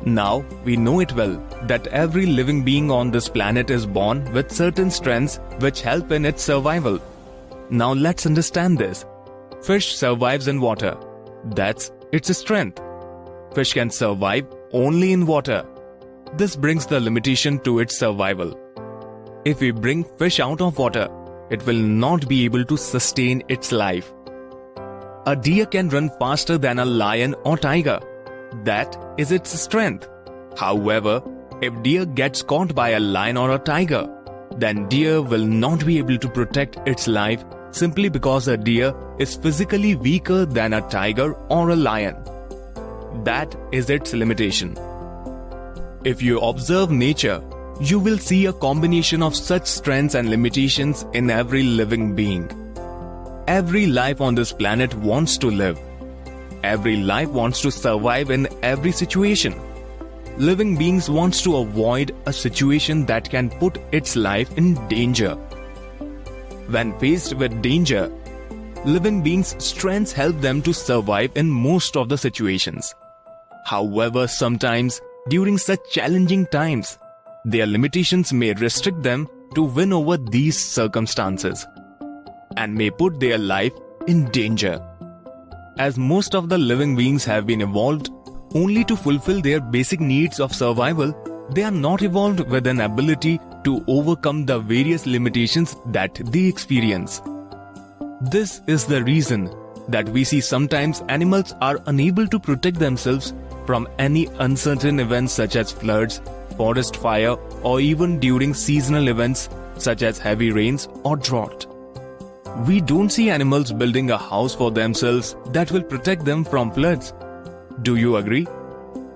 Now we know it well that every living being on this planet is born with certain strengths which help in its survival. Now let's understand this. Fish survives in water. That's its strength. Fish can survive only in water. This brings the limitation to its survival. If we bring fish out of water, it will not be able to sustain its life. A deer can run faster than a lion or tiger. That is its strength. However, if deer gets caught by a lion or a tiger, then deer will not be able to protect its life simply because a deer is physically weaker than a tiger or a lion. That is its limitation. If you observe nature, you will see a combination of such strengths and limitations in every living being. Every life on this planet wants to live. Every life wants to survive in every situation. Living beings wants to avoid a situation that can put its life in danger. When faced with danger, living beings' strengths help them to survive in most of the situations. However, sometimes during such challenging times, their limitations may restrict them to win over these circumstances and may put their life in danger. As most of the living beings have been evolved only to fulfill their basic needs of survival, they are not evolved with an ability to overcome the various limitations that they experience. This is the reason that we see sometimes animals are unable to protect themselves from any uncertain events such as floods, forest fire, or even during seasonal events such as heavy rains or drought. We don't see animals building a house for themselves that will protect them from floods. Do you agree?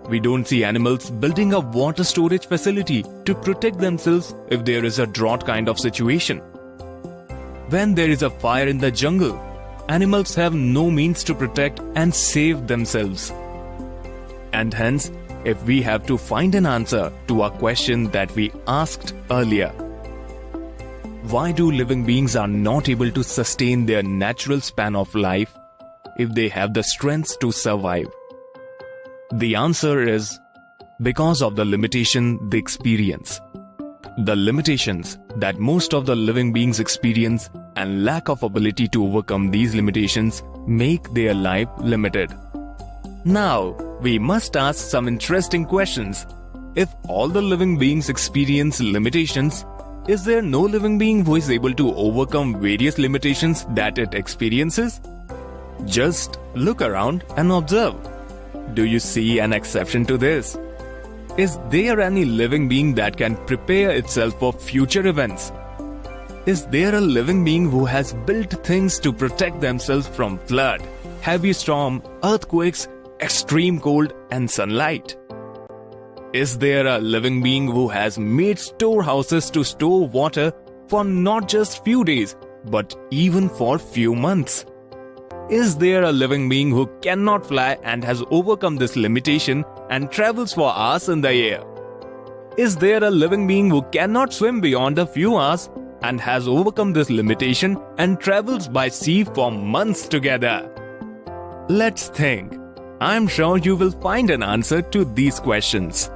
We don't see animals building a water storage facility to protect themselves if there is a drought kind of situation. When there is a fire in the jungle, animals have no means to protect and save themselves. And hence, if we have to find an answer to a question that we asked earlier, why do living beings are not able to sustain their natural span of life if they have the strength to survive? The answer is because of the limitation they experience. The limitations that most of the living beings experience and lack of ability to overcome these limitations make their life limited. Now, we must ask some interesting questions. If all the living beings experience limitations, is there no living being who is able to overcome various limitations that it experiences? Just look around and observe. Do you see an exception to this? Is there any living being that can prepare itself for future events? Is there a living being who has built things to protect themselves from flood, heavy storm, earthquakes, extreme cold, and sunlight? Is there a living being who has made storehouses to store water for not just few days, but even for few months? Is there a living being who cannot fly and has overcome this limitation and travels for hours in the air? Is there a living being who cannot swim beyond a few hours and has overcome this limitation and travels by sea for months together? Let's think. I'm sure you will find an answer to these questions.